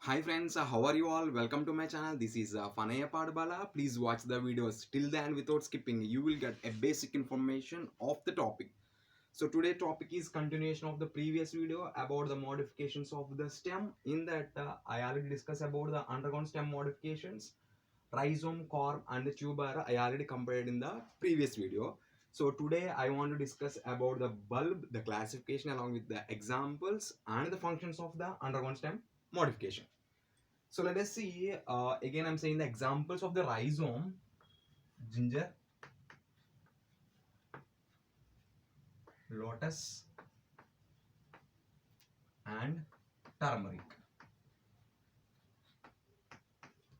Hi friends, how are you all? Welcome to my channel. This is Fanaya Padbala. Please watch the videos till the end without skipping. You will get a basic information of the topic. So today topic is continuation of the previous video about the modifications of the stem. In that I already discussed about the underground stem modifications, rhizome, corm and the tuber. I already compared in the previous video. So today I want to discuss about the bulb, the classification along with the examples and the functions of the underground stem modification. So let us see. Again, I'm saying the examples of the rhizome: ginger, lotus, and turmeric.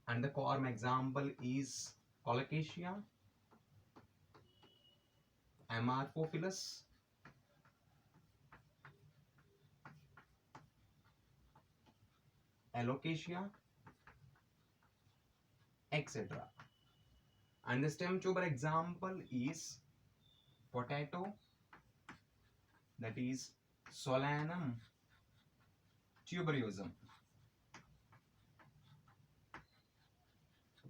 And the corm example is colocasia, amorphophilus, alocasia, etc. And the stem tuber example is potato, that is Solanum tuberosum.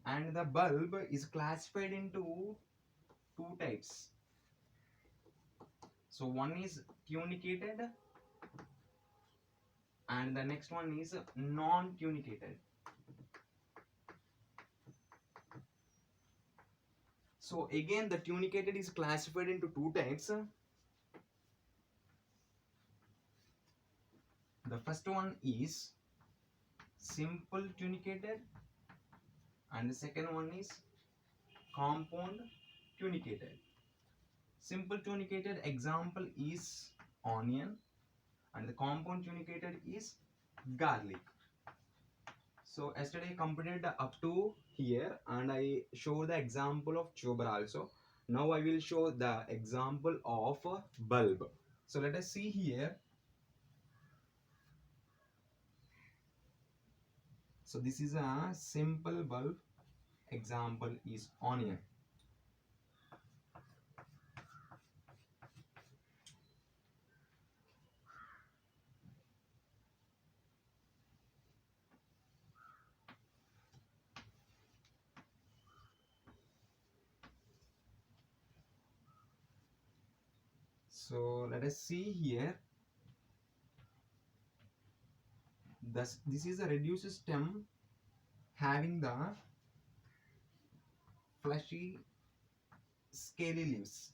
And the bulb is classified into two types. So one is tunicated and the next one is non-tunicated. So again, the tunicated is classified into two types. The first one is simple tunicated and the second one is compound tunicated. Simple tunicated example is onion and the compound tunicated is garlic. So yesterday I completed up to here and I show the example of tuber also. Now I will show the example of bulb. So let us see here. So this is a simple bulb. Example is onion. So let us see here. This is a reduced stem having the fleshy scaly leaves.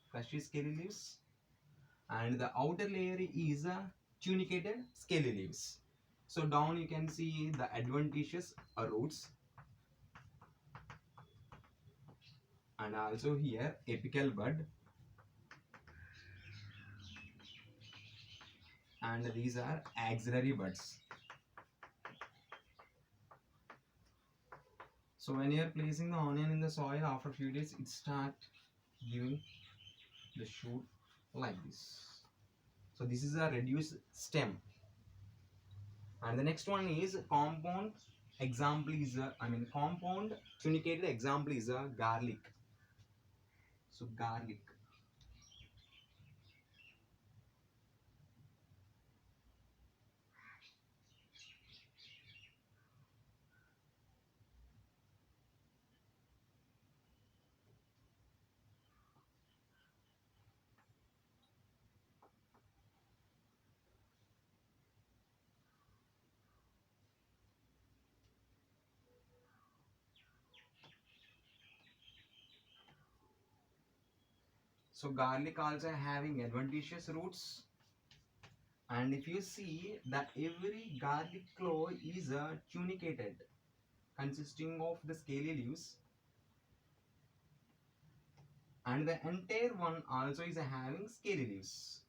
Fleshy scaly leaves. And the outer layer is a tunicated scaly leaves. So down you can see the adventitious roots. And also here apical bud. And these are axillary buds. So when you are placing the onion in the soil, after a few days it start giving the shoot like this. So this is a reduced stem. And the next one is compound. Example is compound tunicated example is a garlic. So garlic. So garlic also having adventitious roots. And if you see that every garlic clove is tunicated, consisting of the scaly leaves, and the entire one also is having scaly leaves.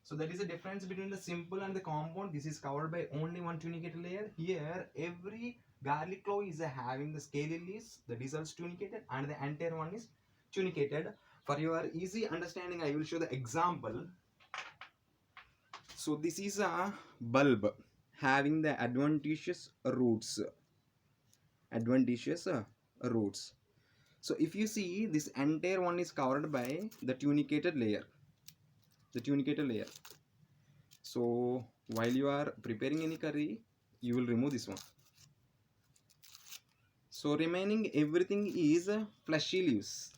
So that is the difference between the simple and the compound. This is covered by only one tunicated layer. Here every garlic clove is having the scaly leaves, that is also tunicated, and the entire one is tunicated. For your easy understanding, I will show the example. So this is a bulb having the adventitious roots. Adventitious roots. So if you see, this entire one is covered by the tunicated layer. The tunicated layer. So while you are preparing any curry, you will remove this one. So remaining everything is fleshy leaves.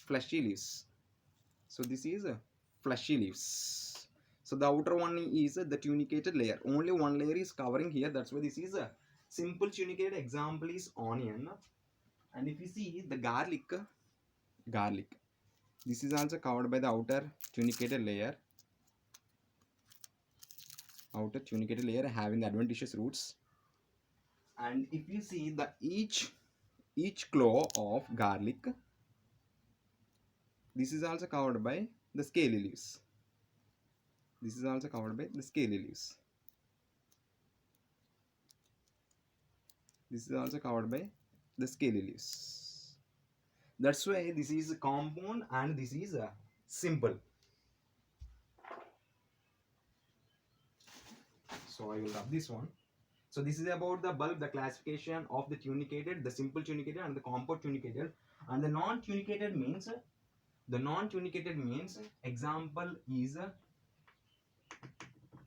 Fleshy leaves. So this is fleshy leaves. So the outer one is the tunicated layer. Only one layer is covering here. That's why this is a simple tunicated. Example is onion. And if you see the garlic, this is also covered by the outer tunicated layer. Outer tunicated layer having the adventitious roots. And if you see the each claw of garlic, this is also covered by the scaly leaves. This is also covered by the scaly leaves. This is also covered by the scaly leaves. That's why this is a compound and this is a simple. So I will rub this one. So this is about the bulb, the classification of the tunicated, the simple tunicated and the compound tunicated. And the non-tunicated means, example is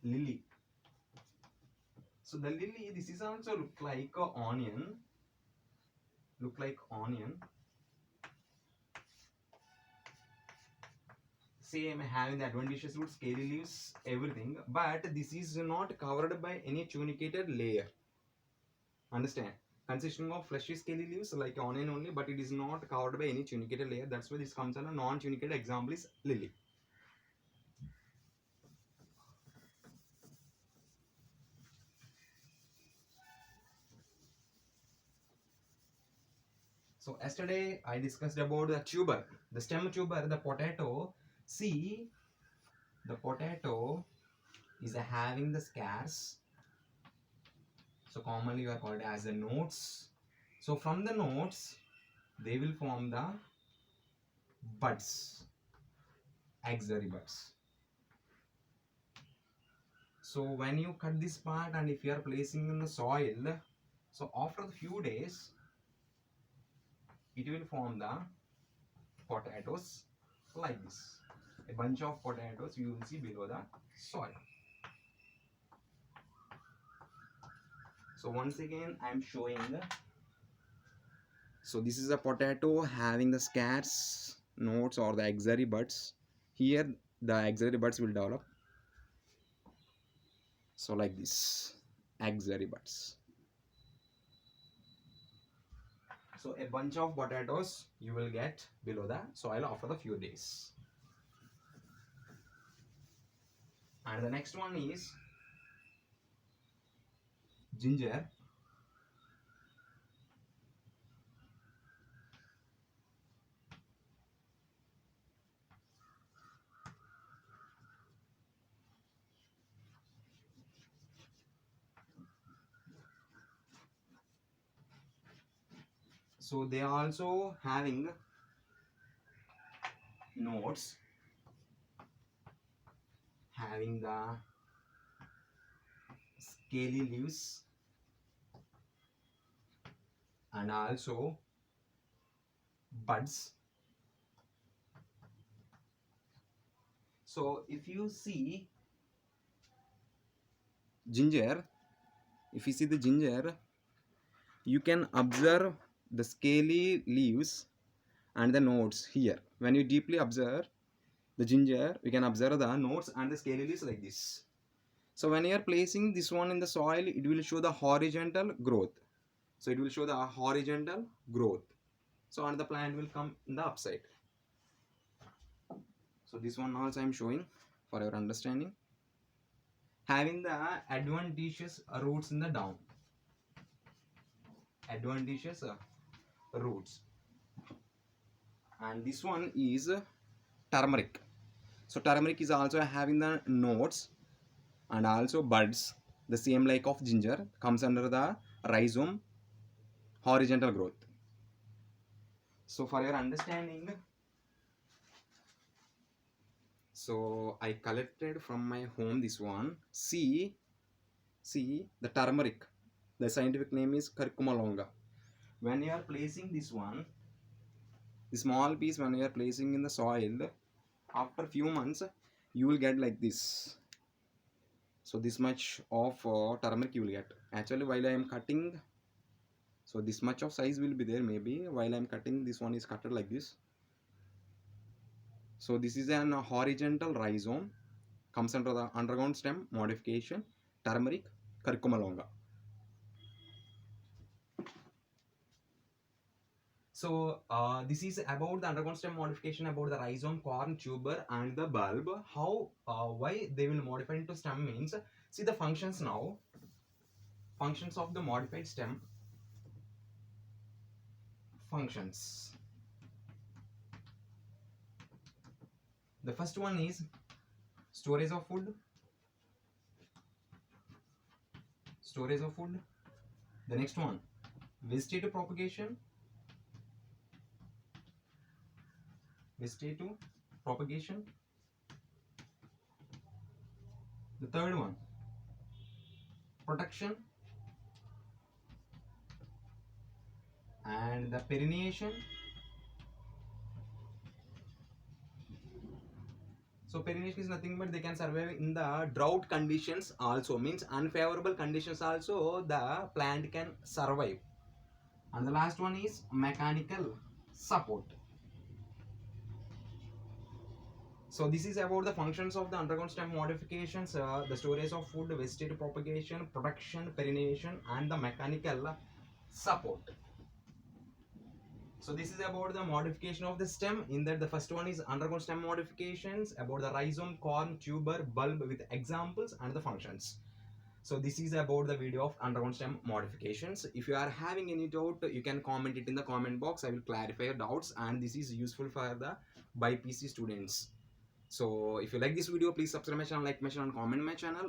lily. So the lily, this is also look like a onion. Look like onion. Same having the adventitious roots, scaly leaves, everything. But this is not covered by any tunicated layer. Understand? Consisting of fleshy scaly leaves like onion only, but it is not covered by any tunicated layer. That's why this comes on a non-tunicated. Example is lily. So yesterday I discussed about the tuber, the stem tuber, the potato. See, the potato is having the scars. So commonly you are called as the nodes. So from the nodes, they will form the buds, auxiliary buds. So when you cut this part and if you are placing in the soil, so after a few days, it will form the potatoes like this. A bunch of potatoes you will see below the soil. So once again I am showing the, so this is a potato having the scars, nodes or the auxiliary buds. Here the auxiliary buds will develop. So like this, auxiliary buds. So a bunch of potatoes you will get below the soil after the few days. And the next one is ginger. So they are also having nodes, having the scaly leaves and also buds. So if you see ginger, if you see the ginger, you can observe the scaly leaves and the nodes here. When you deeply observe the ginger, you can observe the nodes and the scaly leaves like this. So when you are placing this one in the soil, it will show the horizontal growth. So it will show the horizontal growth. So and the plant will come in the upside. So this one also I am showing for your understanding. Having the adventitious roots in the down. Adventitious roots. And this one is turmeric. So turmeric is also having the nodes and also buds, the same like of ginger, comes under the rhizome horizontal growth. So for your understanding, so I collected from my home this one. See the turmeric. The scientific name is curcuma longa. When you are placing this one, the small piece when you are placing in the soil, after few months you will get like this. So this much of turmeric you will get. Actually while I am cutting, so this much of size will be there. Maybe while I am cutting, this one is cutted like this. So this is an horizontal rhizome, comes under the underground stem modification, turmeric, curcuma longa. So this is about the underground stem modification, about the rhizome, corm, tuber, and the bulb. How, why they will modify into stem means, see the functions now. Functions of the modified stem. Functions. The first one is storage of food. Storage of food. The next one, vegetative propagation. Vegetative propagation. The third one, protection, and the perennation. So perennation is nothing but they can survive in the drought conditions also, means unfavorable conditions also the plant can survive. And the last one is mechanical support. So this is about the functions of the underground stem modifications, the storage of food, vegetative propagation, protection, perennation, and the mechanical support. So this is about the modification of the stem. In that the first one is underground stem modifications, about the rhizome, corm, tuber, bulb with examples and the functions. So this is about the video of underground stem modifications. If you are having any doubt, you can comment it in the comment box. I will clarify your doubts, and this is useful for the BIPC students. So if you like this video, please subscribe my channel, like my channel, and comment my channel.